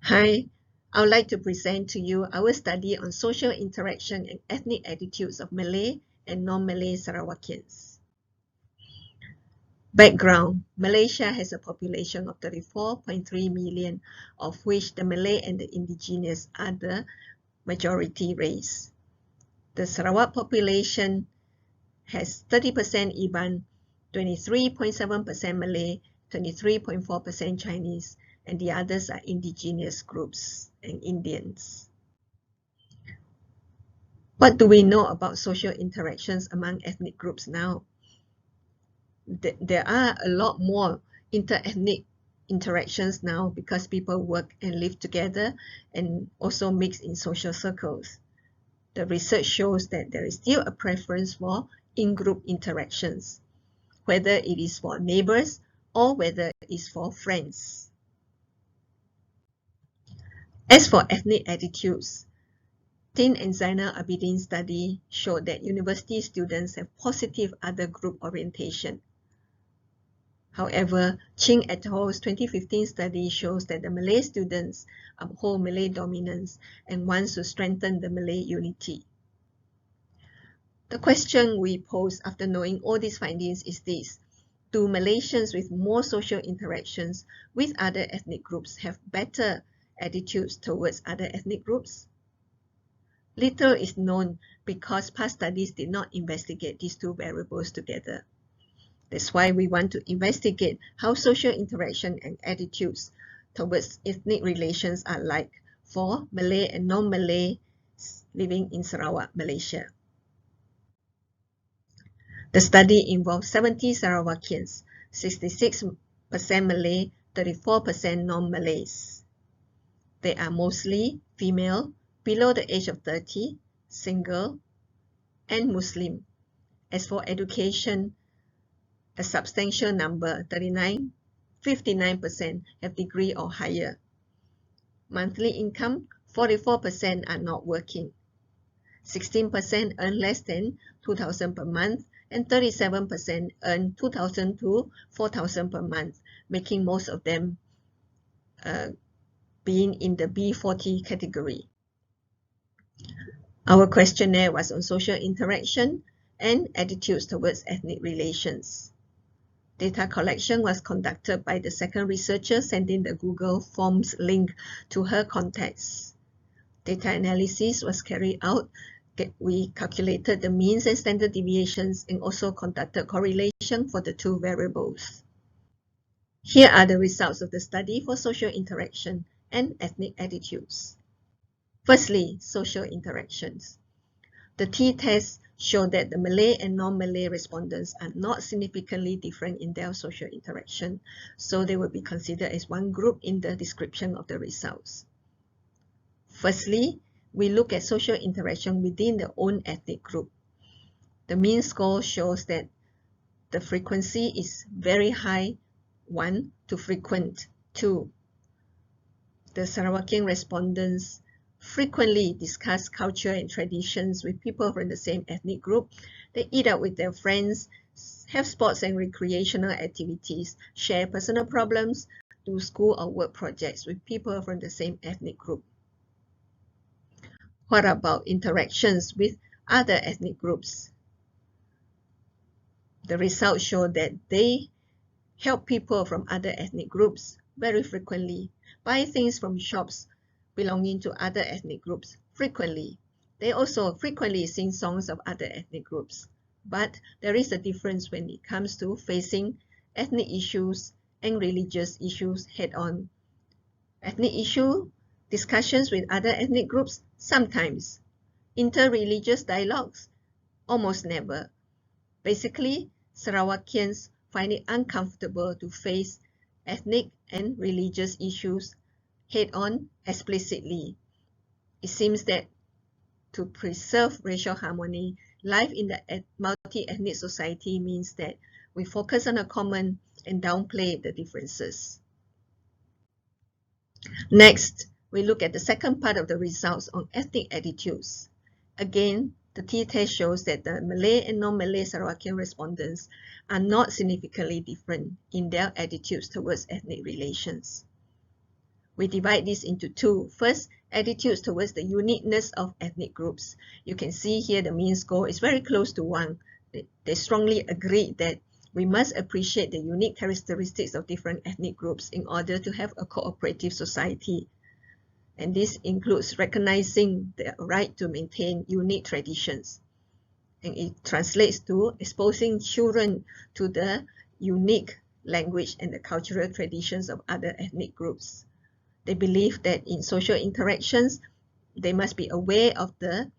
Hi, I would like to present to you our study on social interaction and ethnic attitudes of Malay and non-Malay Sarawakians. Background: Malaysia has a population of 34.3 million, of which the Malay and the indigenous are the majority race. The Sarawak population has 30% Iban, 23.7% Malay, 23.4% Chinese, and the others are indigenous groups and Indians. What do we know about social interactions among ethnic groups now? There are a lot more inter-ethnic interactions now because people work and live together and also mix in social circles. The research shows that there is still a preference for in-group interactions, whether it is for neighbors or whether it is for friends. As for ethnic attitudes, Tin and Zainal Abidin study showed that university students have positive other group orientation. However, Ching et al.'s 2015 study shows that the Malay students uphold Malay dominance and wants to strengthen the Malay unity. The question we pose after knowing all these findings is this: do Malaysians with more social interactions with other ethnic groups have better attitudes towards other ethnic groups? Little is known because past studies did not investigate these two variables together. That's why we want to investigate how social interaction and attitudes towards ethnic relations are like for Malay and non-Malay living in Sarawak, Malaysia. The study involved 70 Sarawakians, 66% Malay, 34% non-Malays. They are mostly female, below the age of 30, single, and Muslim. As for education, a substantial number, 59% have degree or higher. Monthly income, 44% are not working. 16% earn less than 2,000 per month, and 37% earn 2,000 to 4,000 per month, making most of them being in the B40 category. Our questionnaire was on social interaction and attitudes towards ethnic relations. Data collection was conducted by the second researcher sending the Google Forms link to her contacts. Data analysis was carried out. We calculated the means and standard deviations and also conducted correlation for the two variables. Here are the results of the study for social interaction and ethnic attitudes. Firstly, social interactions. The t-test showed that the Malay and non-Malay respondents are not significantly different in their social interaction, so they will be considered as one group in the description of the results. Firstly, we look at social interaction within their own ethnic group. The mean score shows that the frequency is very high, 1 to frequent 2. The Sarawakian respondents frequently discuss culture and traditions with people from the same ethnic group. They eat out with their friends, have sports and recreational activities, share personal problems, do school or work projects with people from the same ethnic group. What about interactions with other ethnic groups? The results show that they help people from other ethnic groups very frequently, buy things from shops belonging to other ethnic groups frequently. They also frequently sing songs of other ethnic groups. But there is a difference when it comes to facing ethnic issues and religious issues head-on. Ethnic issue discussions with other ethnic groups sometimes. Inter-religious dialogues almost never. Basically, Sarawakians find it uncomfortable to face ethnic and religious issues head-on explicitly. It seems that to preserve racial harmony, life in the multi-ethnic society means that we focus on a common and downplay the differences. Next, we look at the second part of the results on ethnic attitudes. Again, the t-test shows that the Malay and non-Malay Sarawakian respondents are not significantly different in their attitudes towards ethnic relations. We divide this into two. First, attitudes towards the uniqueness of ethnic groups. You can see here the mean score is very close to 1. They strongly agree that we must appreciate the unique characteristics of different ethnic groups in order to have a cooperative society. And this includes recognizing the right to maintain unique traditions. And it translates to exposing children to the unique language and the cultural traditions of other ethnic groups. They believe that in social interactions, they must be aware of the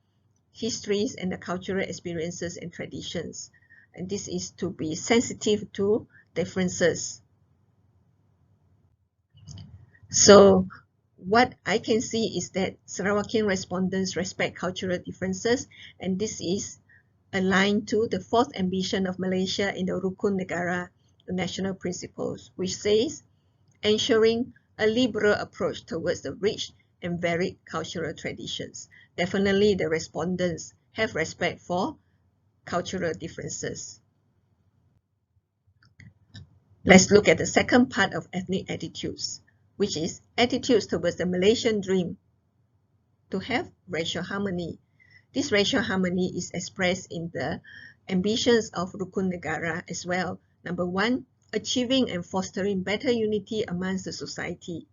histories and the cultural experiences and traditions. And this is to be sensitive to differences. So what I can see is that Sarawakian respondents respect cultural differences, and this is aligned to the fourth ambition of Malaysia in the Rukun Negara, the national principles, which says ensuring a liberal approach towards the rich and varied cultural traditions. Definitely the respondents have respect for cultural differences. Let's look at the second part of ethnic attitudes, which is attitudes towards the Malaysian dream to have racial harmony. This racial harmony is expressed in the ambitions of Rukun Negara as well. Number 1, achieving and fostering better unity amongst the society.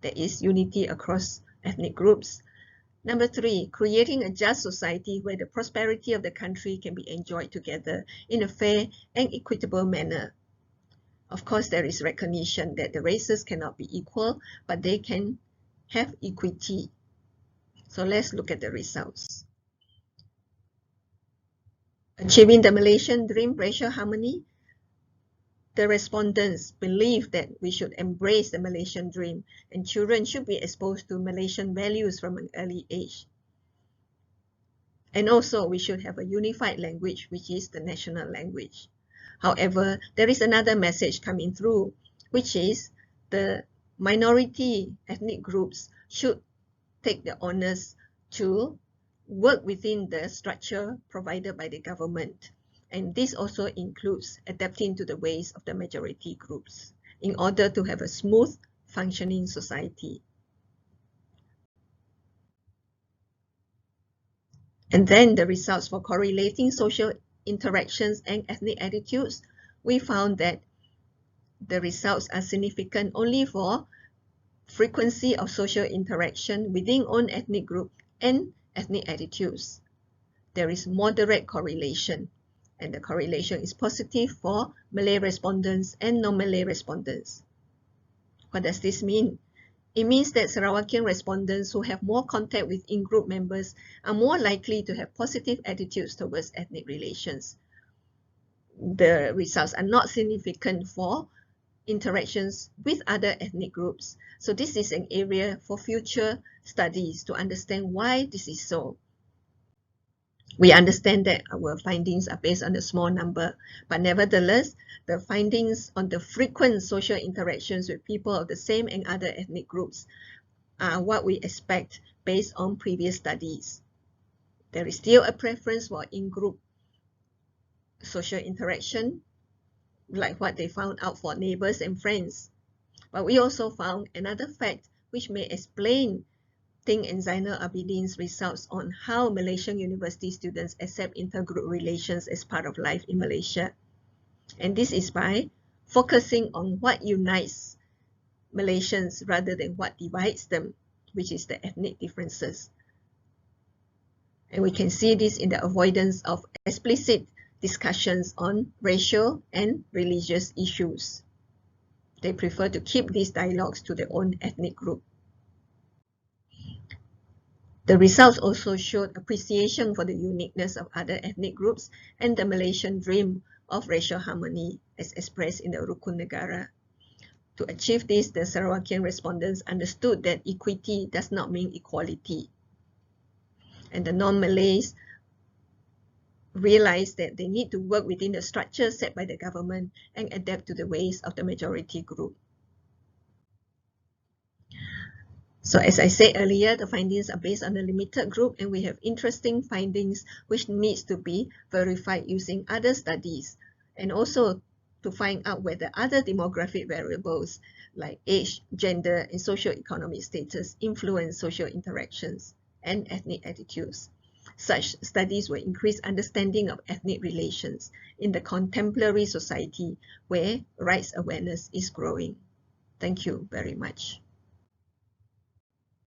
There is unity across ethnic groups. Number 3, creating a just society where the prosperity of the country can be enjoyed together in a fair and equitable manner. Of course, there is recognition that the races cannot be equal, but they can have equity. So let's look at the results. Achieving the Malaysian dream, racial harmony. The respondents believe that we should embrace the Malaysian dream and children should be exposed to Malaysian values from an early age. And also we should have a unified language, which is the national language. However, there is another message coming through, which is the minority ethnic groups should take the onus to work within the structure provided by the government. And this also includes adapting to the ways of the majority groups in order to have a smooth functioning society. And then the results for correlating social interactions and ethnic attitudes, we found that the results are significant only for frequency of social interaction within own ethnic group and ethnic attitudes. There is moderate correlation, and the correlation is positive for Malay respondents and non-Malay respondents. What does this mean? It means that Sarawakian respondents who have more contact with in-group members are more likely to have positive attitudes towards ethnic relations. The results are not significant for interactions with other ethnic groups. So this is an area for future studies to understand why this is so. We understand that our findings are based on a small number, but nevertheless, the findings on the frequent social interactions with people of the same and other ethnic groups are what we expect based on previous studies. There is still a preference for in-group social interaction, like what they found out for neighbors and friends. But we also found another fact which may explain Ting and Zainal Abidin's results on how Malaysian university students accept intergroup relations as part of life in Malaysia. And this is by focusing on what unites Malaysians rather than what divides them, which is the ethnic differences. And we can see this in the avoidance of explicit discussions on racial and religious issues. They prefer to keep these dialogues to their own ethnic group. The results also showed appreciation for the uniqueness of other ethnic groups and the Malaysian dream of racial harmony as expressed in the Rukun Negara. To achieve this, the Sarawakian respondents understood that equity does not mean equality. And the non-Malays realized that they need to work within the structure set by the government and adapt to the ways of the majority group. So as I said earlier, the findings are based on a limited group and we have interesting findings which needs to be verified using other studies. And also to find out whether other demographic variables like age, gender, and socio-economic status influence social interactions and ethnic attitudes. Such studies will increase understanding of ethnic relations in the contemporary society where rights awareness is growing. Thank you very much.